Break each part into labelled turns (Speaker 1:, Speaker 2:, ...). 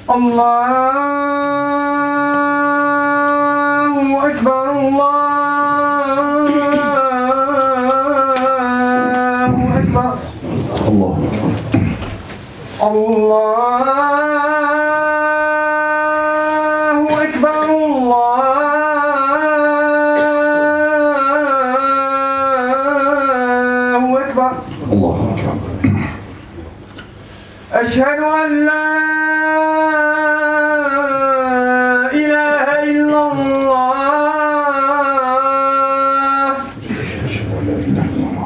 Speaker 1: الله أكبر الله أكبر
Speaker 2: الله
Speaker 1: الله أكبر الله أكبر
Speaker 2: الله أكبر.
Speaker 1: أشهد أن لا إله إلا الله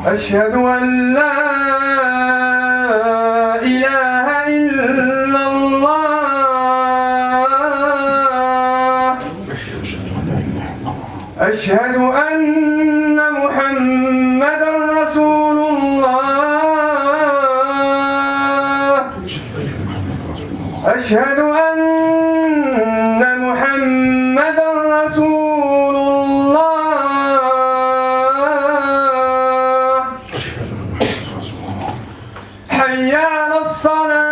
Speaker 1: أشهد أن لا إله إلا الله أشهد أن محمدا رسول الله أشهد أن محمدا رسول الله حي على الصلاة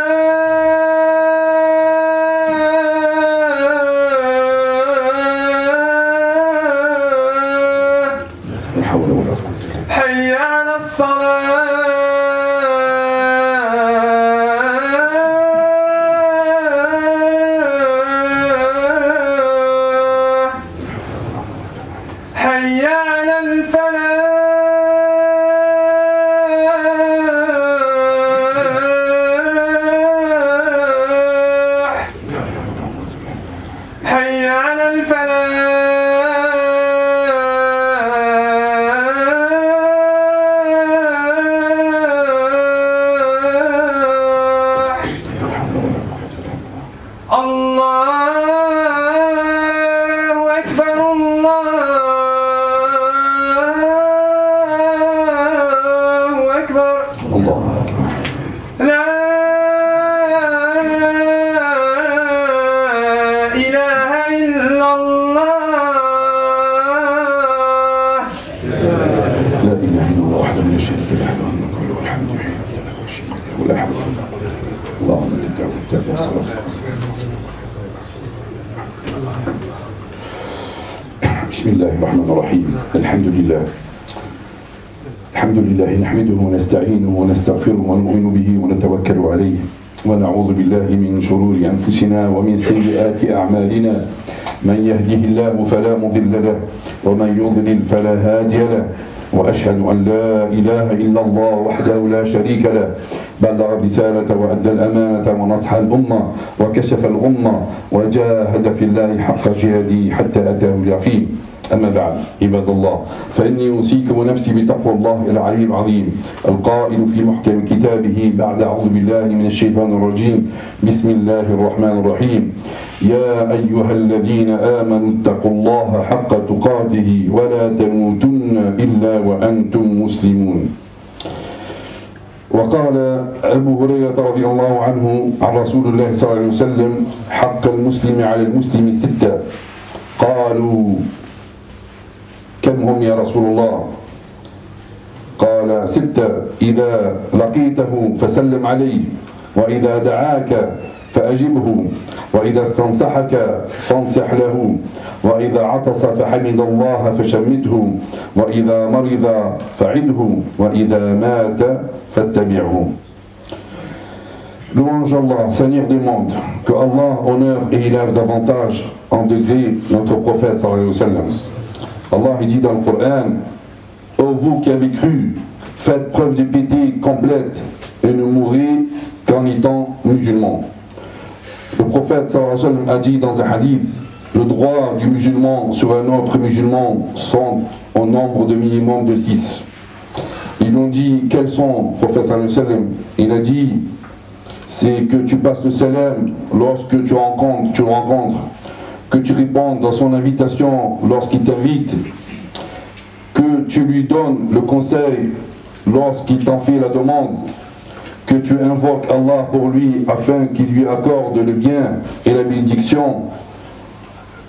Speaker 2: لا حول ولا قوة إلا بالله.
Speaker 1: حي على الصلاة حي على الفلاح حي على الفلاح الله أكبر الله أكبر
Speaker 2: الله أكبر.
Speaker 1: لا إله إلا الله
Speaker 2: لا إله إلا الله وحده لا شريك له له الملك وله الحمد يحيي ويميت ولا شريك له ولا حول ولا قوة إلا بالله. اللهم أنت الدعوة التابعة الصلاة. بسم الله الرحمن الرحيم. الحمد لله نحمده ونستعينه ونستغفره ونؤمن به ونتوكل عليه ونعوذ بالله من شرور أنفسنا ومن سيئات أعمالنا. من يهده الله فلا مضل له ومن يضلل فلا هادي له وأشهد أن لا إله إلا الله وحده لا شريك له بلغ الرسالة وأدى الأمانة ونصح الأمة وكشف الغمة وجاهد في الله حق جهاده حتى أتاه اليقين. أما بعد عباد الله فإني أوصيكم ونفسي بتقوى الله العلي العظيم القائل في محكم كتابه بعد أعوذ بالله من الشيطان الرجيم بسم الله الرحمن الرحيم يا أيها الذين آمنوا اتقوا الله حق تقاته ولا تموتن إلا وأنتم مسلمون. وقال أبو هريرة رضي الله عنه عن رسول الله صلى الله عليه وسلم حق المسلم على المسلم 6. قالوا كم هم يا رسول الله؟ قال 6. إذا لقيته فسلم عليه وإذا دعاك فأجبه وإذا استنصحك فانصح له وإذا عطس فحمد الله فشمته وإذا مرض فعده وإذا مات فاتبعه. Louange Allah, Seigneur des mondes, que Allah honore et élève davantage en degré notre prophète sallallahu alayhi wa sallam. Allah dit dans le Coran: ô vous qui avez cru, faites preuve de piété complète et ne mourrez qu'en étant musulmans. Le prophète sallallahu alayhi wa sallam a dit dans un hadith: le droit du musulman sur un autre musulman sont au nombre de minimum de 6. Ils ont dit quels sont, le prophète sallallahu alayhi wa sallam? Il a dit: c'est que tu passes le salam lorsque tu le rencontres, que tu répondes dans son invitation lorsqu'il t'invite, que tu lui donnes le conseil lorsqu'il t'en fait la demande, que tu invoques Allah pour lui afin qu'il lui accorde le bien et la bénédiction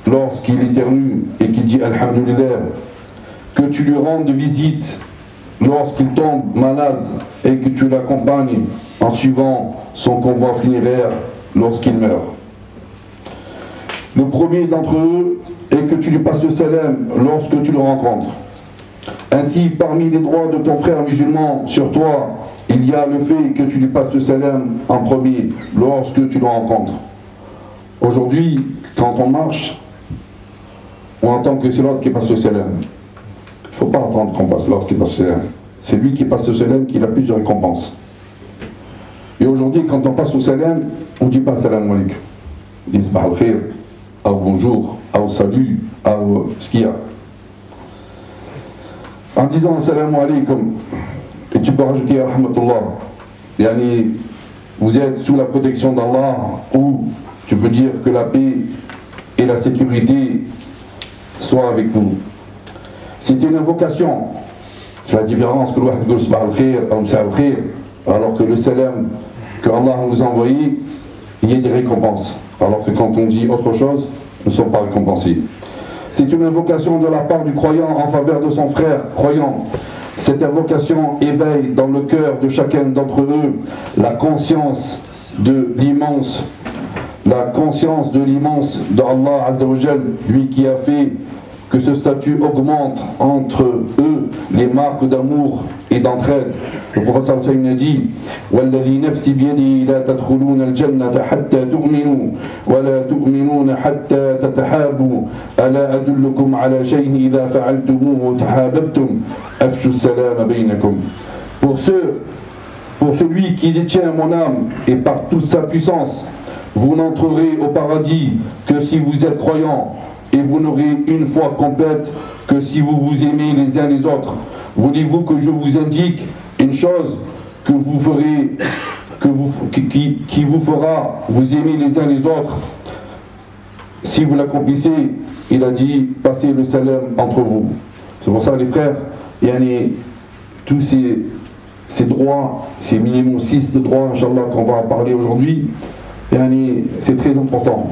Speaker 2: lorsqu'il éternue et qu'il dit Alhamdulillah, que tu lui rendes visite lorsqu'il tombe malade et que tu l'accompagnes en suivant son convoi funéraire lorsqu'il meurt. Le premier d'entre eux est que tu lui passes le salam lorsque tu le rencontres. Ainsi, parmi les droits de ton frère musulman sur toi, il y a le fait que tu lui passes le salam en premier lorsque tu le rencontres. Aujourd'hui, quand on marche, on entend que c'est l'autre qui passe le salam. Il ne faut pas attendre qu'on passe l'autre qui passe le salam. C'est lui qui passe le salam qui a plus de récompense. Et aujourd'hui, quand on passe au salam, on ne dit pas salam alaikum. On dit sabah al-khir, ou bonjour, ou salut, ou ce qu'il y a. En disant assalamu alaikum, et tu peux rajouter rahmatullah, yani, vous êtes sous la protection d'Allah, ou tu peux dire que la paix et la sécurité soient avec vous. C'est une invocation. C'est la différence que l'ouahd dit sabah al-khir ou msa al-khir, alors que le salam que Allah nous a envoyé, il y a des récompenses. Alors que quand on dit autre chose, ne sont pas récompensés. C'est une invocation de la part du croyant en faveur de son frère croyant. Cette invocation éveille dans le cœur de chacun d'entre eux la conscience de l'immense d'Allah Azza wa Jal, lui qui a fait que ce statut augmente entre eux les marques d'amour et d'entraide. Le prophète sallallahu alayhi wa sallam a dit وَالَّذِي نَفْسِ بِيَدِهِ لَا تَدْخُلُونَ الْجَنَّةَ حَتَّى تُؤْمِنُوا وَلَا تُؤْمِنُونَ حَتَّى تَتَحَابُوا أَلَا أَدُلُّكُمْ عَلَى شَيْءٍ إِذَا فَعَلْتُمُوهُ تَحَابَبْتُمْ أَفْشُوا السَّلَامَ بَيْنَكُمْ. Pour celui qui détient mon âme et par toute sa puissance, vous n'entrerez au paradis que si vous êtes croyants, et vous n'aurez une foi complète que si vous vous aimez les uns les autres. Voulez-vous que je vous indique une chose que vous ferez, qui vous fera vous aimer les uns les autres? Si vous l'accomplissez, il a dit, passez le salam entre vous. C'est pour ça, les frères, tous ces droits, ces minimum 6 de droits, Inch'Allah, qu'on va parler aujourd'hui, c'est très important.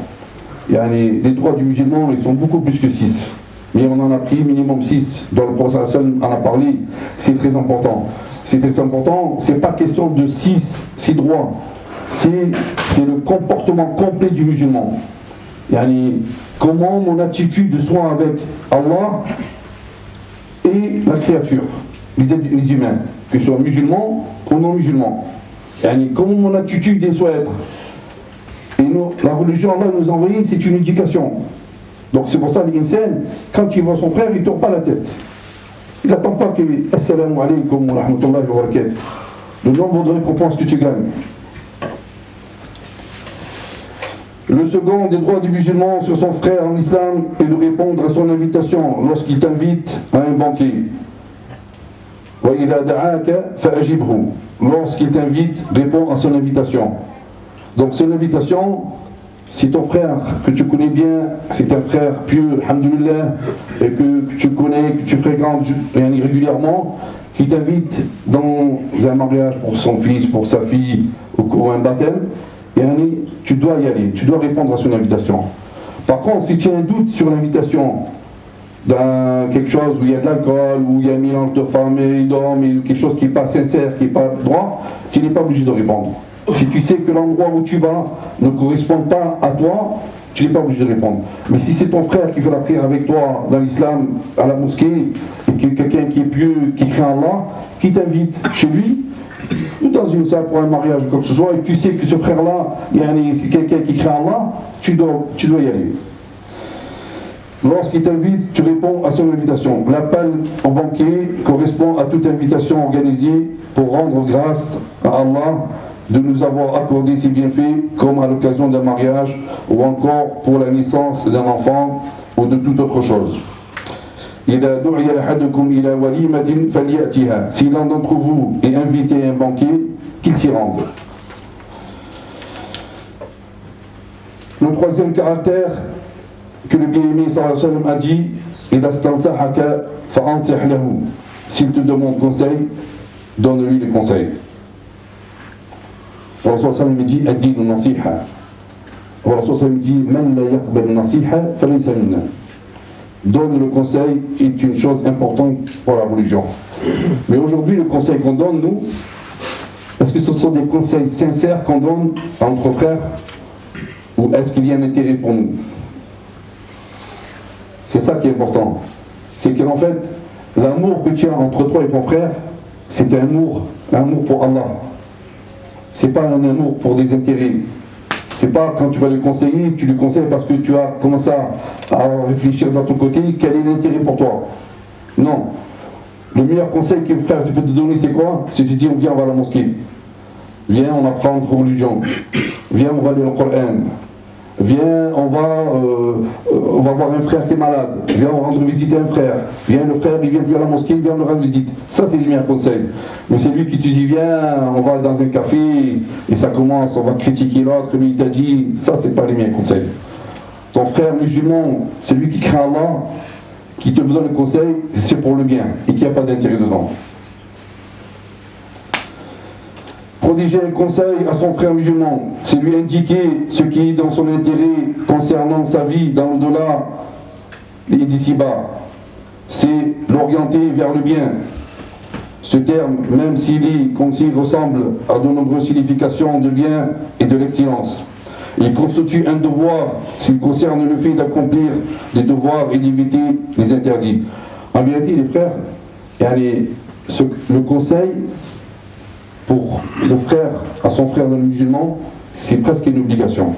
Speaker 2: Les droits du musulman, ils sont beaucoup plus que 6. Mais on en a pris minimum 6. Dans le prophète en a parlé. C'est très important. C'est très important. C'est pas question de 6 droits. C'est le comportement complet du musulman. Comment mon attitude soit avec Allah et la créature, les humains, que ce soit musulmans ou non musulmans. Comment mon attitude soit être. Et nous, la religion, Allah nous a envoyé, c'est une éducation. Donc c'est pour ça l'insan, quand il voit son frère, il ne tourne pas la tête. Il n'attend pas que Assalamu alaikum wa rahmatullahi wa barakatuh. Le nombre de récompenses que tu gagnes. Le second des droits du musulman sur son frère en islam est de répondre à son invitation lorsqu'il t'invite à un banquet. Wa idha da'aka fa'ajibhu. Lorsqu'il t'invite, réponds à son invitation. Donc c'est une invitation, si ton frère que tu connais bien, c'est un frère pieux, alhamdoulilah, et que tu connais, que tu fréquentes régulièrement, qui t'invite dans un mariage pour son fils, pour sa fille, ou un baptême, tu dois y aller, tu dois répondre à son invitation. Par contre, si tu as un doute sur l'invitation dans quelque chose où il y a de l'alcool, où il y a un mélange de femmes et d'hommes, et quelque chose qui n'est pas sincère, qui n'est pas droit, tu n'es pas obligé de répondre. Si tu sais que l'endroit où tu vas ne correspond pas à toi, tu n'es pas obligé de répondre. Mais si c'est ton frère qui fait la prière avec toi dans l'islam, à la mosquée, et que quelqu'un qui est pieux, qui craint Allah, qui t'invite chez lui, ou dans une salle pour un mariage ou quoi que ce soit, et tu sais que ce frère-là, c'est quelqu'un qui craint Allah, tu dois y aller. Lorsqu'il t'invite, tu réponds à son invitation. L'appel au banquet correspond à toute invitation organisée pour rendre grâce à Allah de nous avoir accordé ces bienfaits, comme à l'occasion d'un mariage ou encore pour la naissance d'un enfant ou de toute autre chose. Si l'un d'entre vous est invité à un banquet, qu'il s'y rende. Le troisième caractère que le bien-aimé sallallahu alayhi wa sallam a dit, s'il te demande conseil, donne-lui les conseils. Le Rasul sallallahu alayhi wa sallam dit ad-din nasiha. Le Rasul sallallahu alayhi wa sallam dit man la yaqbal nasiha falaysa minna. Donne le conseil est une chose importante pour la religion. Mais aujourd'hui, le conseil qu'on donne, nous, est-ce que ce sont des conseils sincères qu'on donne entre frères, ou est-ce qu'il y a un intérêt pour nous? C'est ça qui est important. C'est qu'en fait, l'amour que tu as entre toi et ton frère, c'est un amour pour Allah. C'est pas un amour pour des intérêts. C'est pas quand tu vas le conseiller, tu le conseilles parce que tu as commencé à réfléchir dans ton côté, quel est l'intérêt pour toi. Non. Le meilleur conseil que frère tu peux te donner, c'est quoi? C'est de te dire, viens, on va à la mosquée. Viens, on apprend notre religion. Viens, on va lire le Coran. Viens, on va voir un frère qui est malade. Viens, on va rendre visite à un frère. Viens, le frère, il vient à la mosquée, il vient nous rendre visite. Ça, c'est le meilleur conseil. Mais c'est lui qui te dit, viens, on va dans un café, et ça commence, on va critiquer l'autre, mais il t'a dit, ça, c'est pas les meilleurs conseils. Ton frère musulman, c'est lui qui craint Allah, qui te donne le conseil, c'est pour le bien, et qui n'a pas d'intérêt dedans. Prodiger un conseil à son frère musulman, c'est lui indiquer ce qui est dans son intérêt concernant sa vie dans l'au-delà et d'ici-bas. C'est l'orienter vers le bien. Ce terme, même s'il ressemble à de nombreuses significations de bien et de l'excellence, il constitue un devoir s'il concerne le fait d'accomplir des devoirs et d'éviter les interdits. En vérité, les frères, le conseil pour le frère à son frère non musulman, c'est presque une obligation.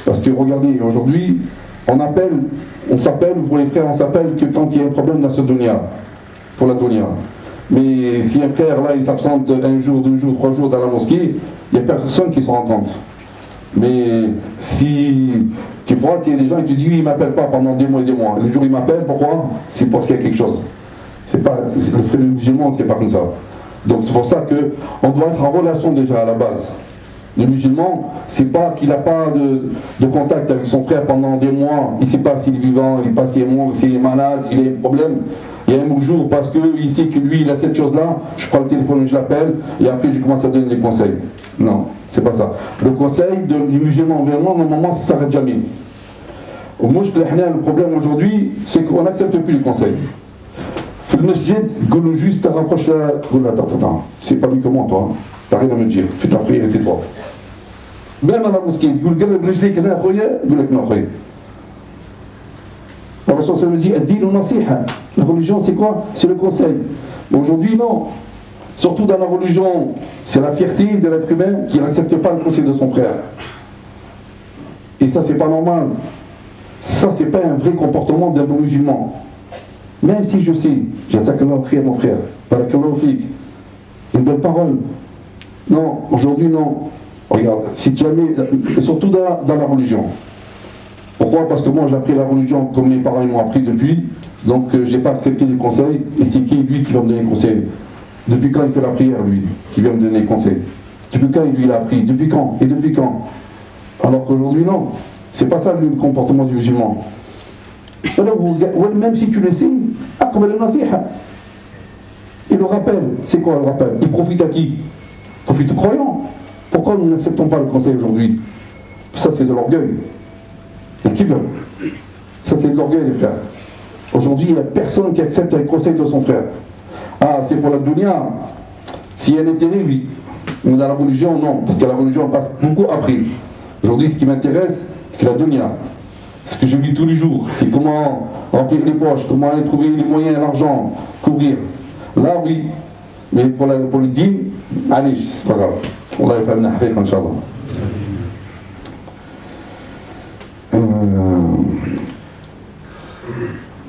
Speaker 2: Parce que regardez, aujourd'hui, on s'appelle, pour les frères, on s'appelle que quand il y a un problème dans ce dunya, pour la dunya. Mais si un frère là, il s'absente un jour, 2 jours, 3 jours dans la mosquée, il n'y a personne qui se rend compte. Mais si tu vois, il y a des gens qui te disent, oui, il ne m'appelle pas pendant des mois et des mois. Le jour où il m'appelle, pourquoi? C'est parce qu'il y a quelque chose. Le frère musulman, c'est pas comme ça. Donc c'est pour ça qu'on doit être en relation déjà à la base. Le musulman, c'est pas qu'il n'a pas de contact avec son frère pendant des mois, il ne sait pas s'il est vivant, il ne sait pas s'il est mort, s'il est malade, s'il a un problème. Il y a un beau jour, parce qu'il sait que lui, il a cette chose-là, je prends le téléphone et je l'appelle, et après je commence à donner des conseils. Non, c'est pas ça. Le conseil du musulman envers moi, normalement, ça ne s'arrête jamais. Moi, le problème aujourd'hui, c'est qu'on n'accepte plus le conseil. Fais le masjid, go juste, tu rapproches là, attends, c'est pas lui comment toi, t'as rien à me dire, fais ta prière et tais-toi. Même à la mosquée, il dit, la Rasul me dit, la religion c'est quoi? C'est le conseil. Mais aujourd'hui non. Surtout dans la religion, c'est la fierté de l'être humain qui n'accepte pas le conseil de son frère. Et ça c'est pas normal. Ça c'est pas un vrai comportement d'un bon musulman. Même si je sais, jazakallahu khayr mon frère, barakallahu fik, une belle parole. Non, aujourd'hui non. Regarde, si jamais, surtout dans la religion. Pourquoi? Parce que moi j'ai appris la religion comme mes parents m'ont appris depuis, donc j'ai pas accepté les conseils, et c'est qui lui qui va me donner les conseils? Depuis quand il fait la prière lui, qui vient me donner les conseils? Depuis quand lui il a appris? Depuis quand? Et depuis quand? Alors qu'aujourd'hui non, c'est pas ça le comportement du musulman. Même si tu le sais, il le rappelle. C'est quoi le rappel? Il profite à qui? Il profite aux croyants. Pourquoi nous n'acceptons pas le conseil aujourd'hui? Ça c'est de l'orgueil. Ça c'est de l'orgueil les frères. Aujourd'hui il n'y a personne qui accepte les conseils de son frère. Ah, c'est pour la dunya. S'il y a un intérêt, oui. Mais dans la religion, non. Parce que la religion on passe beaucoup après. Aujourd'hui ce qui m'intéresse, c'est la dunya. Ce que je vis tous les jours, c'est comment remplir les poches, comment aller trouver les moyens, l'argent, courir. Là, oui. Mais pour le dîme, allez, c'est pas grave. On va faire une affaire, Inch'Allah.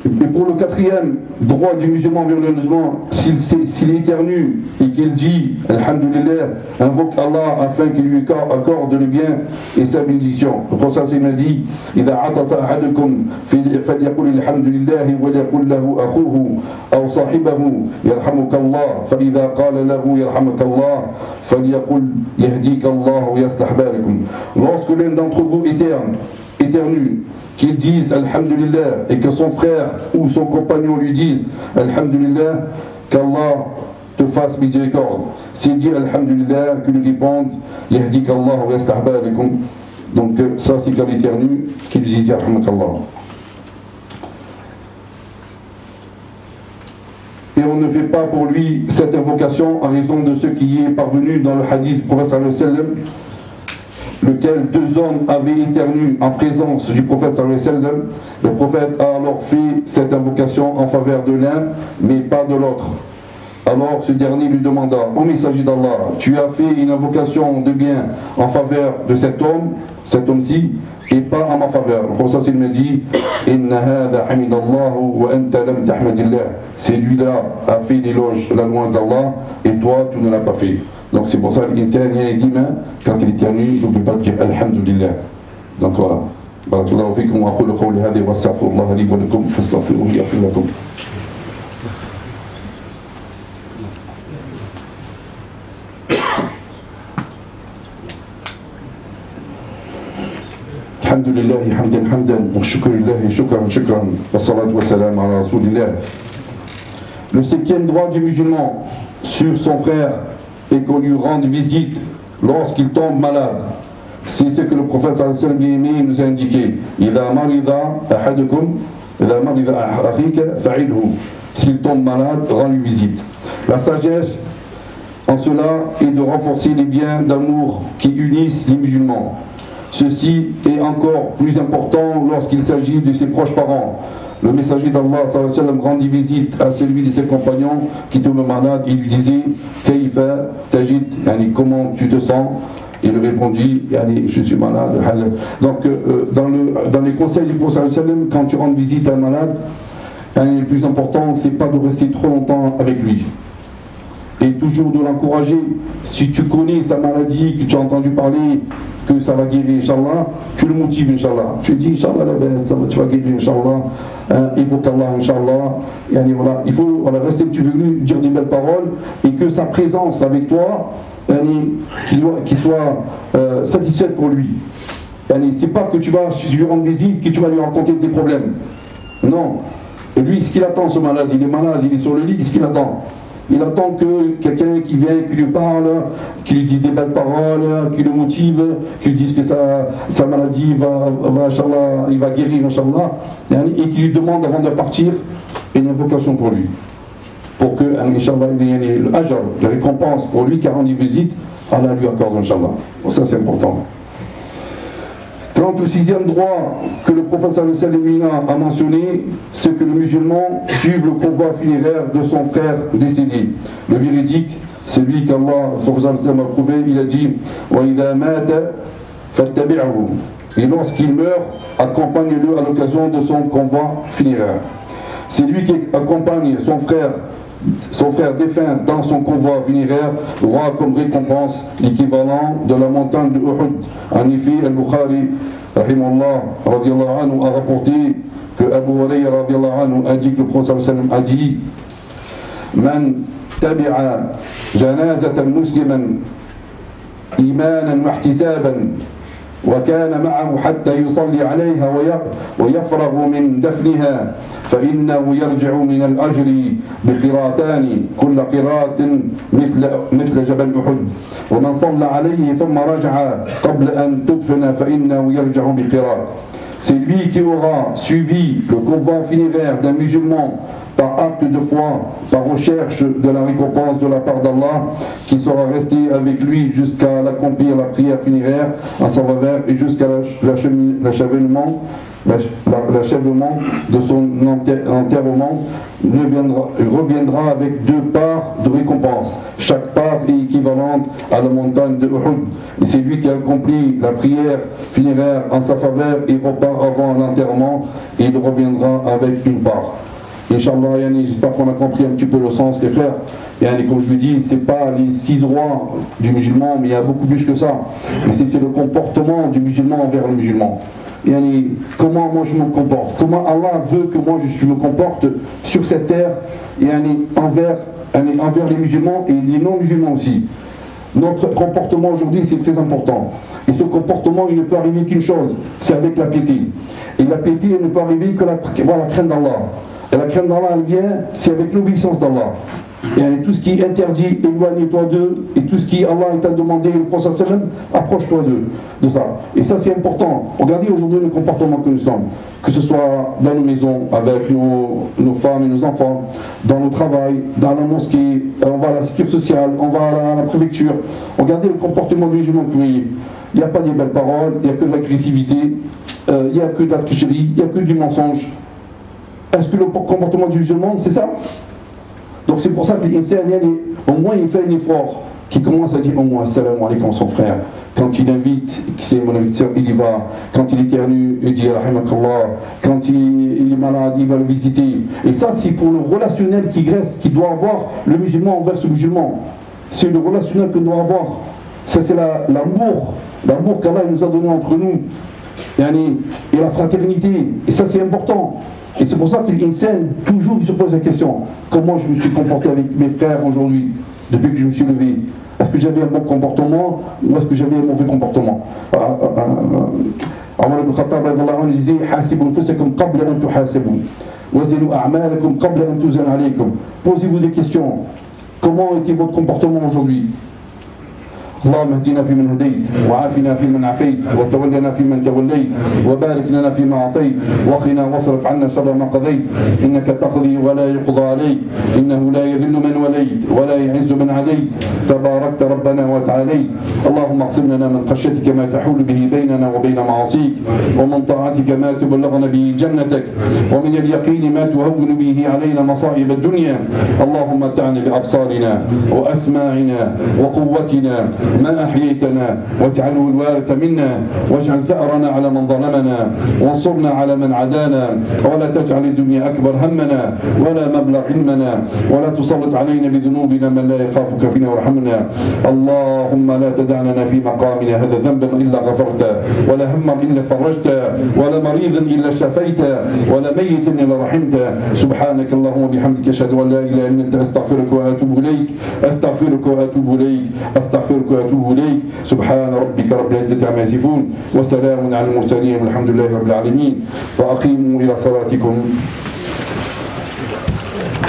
Speaker 2: Et pour le 4e droit du musulman vers le musulman, s'il éternue et qu'il dit Alhamdulillah, invoque Allah afin qu'il lui accorde le bien et sa bénédiction. Le prophète m'a dit إذا عطس أحدكم فليقل الحمد لله وليقل له أخوه أو صاحبه يرحمك الله فإذا قال له يرحمك الله فليقل يهديك الله ويصلح بالكم. Lorsque l'un d'entre vous éternue, qu'il dise Alhamdulillah et que son frère ou son compagnon lui dise Alhamdulillah, qu'Allah te fasse miséricorde. S'il dit Alhamdulillah, qu'il lui réponde Yahdik Allah wa yaslih balakum. Donc ça c'est quand l'éternue qui lui dise Yarhamakallah. Et on ne fait pas pour lui cette invocation en raison de ce qui est parvenu dans le hadith du prophète sallallahu alayhi wa sallam. lequel deux hommes avaient éternué en présence du prophète sallallahu alayhi wa sallam. Le prophète a alors fait cette invocation en faveur de l'un, mais pas de l'autre. Alors ce dernier lui demanda: ô messager d'Allah, tu as fait une invocation de bien en faveur de cet homme-ci, et pas en ma faveur. Le prophète me dit: Inna hada hamidallahu wa anta lam tahmadillah. Celui-là a fait l'éloge de la louange d'Allah, et toi tu ne l'as pas fait. Donc c'est pour ça que l'insan, il dit, quand il éternue, n'oublie pas de dire Alhamdulillah. Donc voilà. Barakallahu fikum wa aqulu qawli hadhi wa astaghfirullah li wa lakum fastaghfiruhu yaghfir lakum. Alhamdulillah hamdan hamdan wa shukrillahi shukran shukran wa salatu wa salam ala rasulillah. Le septième droit du musulman sur son frère est qu'on lui rende visite lorsqu'il tombe malade. C'est ce que le prophète sallallahu alayhi wa sallam nous a indiqué. Idha marida ahadukum, idha marida akhika fa'idhu. S'il tombe malade, rends-lui visite. La sagesse en cela est de renforcer les liens d'amour qui unissent les musulmans. Ceci est encore plus important lorsqu'il s'agit de ses proches parents. Le messager d'Allah sallallahu alayhi wa sallam rendit visite à celui de ses compagnons qui tombe malade. Il lui disait: Kayfa tajid, comment tu te sens? Il répondit: je suis malade. Donc dans les conseils du prophète sallallahu alayhi wa sallam, quand tu rends visite à un malade, le plus important c'est pas de rester trop longtemps avec lui, et toujours de l'encourager. Si tu connais sa maladie, que tu as entendu parler que ça va guérir, Inch'Allah, tu le motives, Inch'Allah. Tu dis, Inch'Allah, tu vas guérir, Inch'Allah, évoque Allah, Inch'Allah. Voilà. Il faut rester un petit peu venu, dire des belles paroles, et que sa présence avec toi, qu'il soit satisfaite pour lui. C'est pas que tu vas lui rendre visite, que tu vas lui raconter tes problèmes. Non. Et lui, ce qu'il attend, ce malade, il est malade, il est sur le lit, qu'est-ce qu'il attend? Il attend que quelqu'un qui vient, qui lui parle, qui lui dise des belles paroles, qui le motive, qui lui dise que sa maladie Inch'Allah, il va guérir, Inch'Allah, et qui lui demande avant de partir une invocation pour lui. Pour que, Inch'Allah, il y ait le ajr, la récompense pour lui qui a rendu visite, Allah lui accorde, Inch'Allah. Bon, ça c'est important. 36e droit que le prophète sallallahu alayhi wa sallam a mentionné, c'est que le musulman suive le convoi funéraire de son frère décédé. Le véridique, c'est lui qu'Allah, le prophète sallallahu alayhi wa sallam a prouvé, il a dit: Wa idha mata fattabi'uhu. Et lorsqu'il meurt, accompagne-le à l'occasion de son convoi funéraire. C'est lui qui accompagne son frère défunt dans son convoi funéraire aura comme récompense l'équivalent de la montagne de Uhud. En effet, Al-Bukhari rahimahullah radiyallahu anhu a rapporté que Abu Hurayra radiyallahu anhu a dit que le prophète sallallahu alayhi wa sallam a dit: Man tabi'a janazatan musliman imanan wa ihtisaban وكان معه حتى يصلي عليها ويفرغ من دفنها فإنه يرجع من الأجر بقراءتان كل قراءة مثل جبل أحد ومن صلى عليه ثم رجع قبل أن تدفن فإنه يرجع بقراءة. C'est lui qui aura suivi le convoi funéraire d'un musulman par acte de foi, par recherche de la récompense de la part d'Allah, qui sera resté avec lui jusqu'à l'accomplir la prière funéraire en sa faveur et jusqu'à l'achèvement de son enterrement, reviendra avec 2 parts de récompense. Chaque part est équivalente à la montagne de Uhud. Et c'est lui qui a accompli la prière funéraire en sa faveur et repart avant l'enterrement, et il reviendra avec une part. Inch'Allah, j'espère qu'on a compris un petit peu le sens, les frères. Et comme je vous dis, ce n'est pas les 6 droits du musulman, mais il y a beaucoup plus que ça. Mais c'est le comportement du musulman envers le musulman. Comment moi je me comporte, comment Allah veut que moi je me comporte sur cette terre, envers les musulmans et les non-musulmans aussi. Notre comportement aujourd'hui, c'est très important. Et ce comportement, il ne peut arriver qu'une chose, c'est avec la piété. Et la piété, elle ne peut arriver que la crainte d'Allah. Et la crainte d'Allah, elle vient, c'est avec l'obéissance d'Allah. Et tout ce qui est interdit, éloigne-toi d'eux. Et tout ce qui Allah t'a demandé, le prophète sallam, approche-toi de ça. Et ça, c'est important. Regardez aujourd'hui le comportement que nous sommes. Que ce soit dans nos maisons, avec nos femmes et nos enfants, dans nos travails, dans la mosquée, on va à la sécurité sociale, on va à la préfecture. Regardez le comportement du musulman que vous voyez. il n'y a pas des belles paroles, il n'y a que de l'agressivité, il n'y a que de la tricherie, il n'y a que du mensonge. Est-ce que le comportement du musulman, c'est ça? Donc c'est pour ça que l'insan, au moins il fait un effort, qui commence à dire au moins salam alaykoum à son frère. Quand il invite, c'est mon invitateur, il y va. Quand il éternue, il dit rahimakallah. Quand il est malade, il va le visiter. Et ça, c'est pour le relationnel qui doit avoir le musulman envers ce musulman. C'est le relationnel que doit avoir. Ça, c'est l'amour qu'Allah nous a donné entre nous. Et la fraternité. Et ça, c'est important. Et c'est pour ça que l'insan, toujours, il se pose la question, comment je me suis comporté avec mes frères aujourd'hui, depuis que je me suis levé? Est-ce que j'avais un bon comportement ou est-ce que j'avais un mauvais comportement? Omar ibn Khattab disait Hasibu anfusakum qabla an tuhasabu wazinu a'malakum qabla an tuzan alaykum. Posez-vous des questions. Comment était votre comportement aujourd'hui? اللهم اهدنا فيمن هديت وعافنا فيمن عافيت وتولنا فيمن توليت وبارك لنا فيما اعطيت وقنا واصرف عنا شر ما قضيت انك تقضي ولا يقضى عليك انه لا يذل من وليت ولا يعز من عديت تباركت ربنا وتعاليت اللهم اقسم لنا من خشيتك ما تحول به بيننا وبين معاصيك ومن طاعتك ما تبلغنا به جنتك ومن اليقين ما تهون به علينا مصائب الدنيا اللهم متعنا بابصارنا واسماعنا وقوتنا ما أحييتنا واجعله الوارث منا واجعل ثأرنا على من ظلمنا وانصرنا على من عادانا ولا تجعل الدنيا أكبر همنا ولا مبلغ علمنا ولا تسلط علينا بذنوبنا من لا يخافك فينا ويرحمنا اللهم لا تدع لنا في مقامنا هذا ذنبا إلا غفرته ولا هما إلا فرجته ولا مريضا إلا شفيته ولا ميتا إلا رحمته سبحانك اللهم وبحمدك أشهد أن لا إله إلا أنت أستغفرك وأتوب إليك أستغفرك وأتوب إليك أستغفرك وأتوب إليك سبحان ربك رب العزة عما يصفون وسلام على المرسلين والحمد لله رب العالمين وأقيموا إلى صلاتكم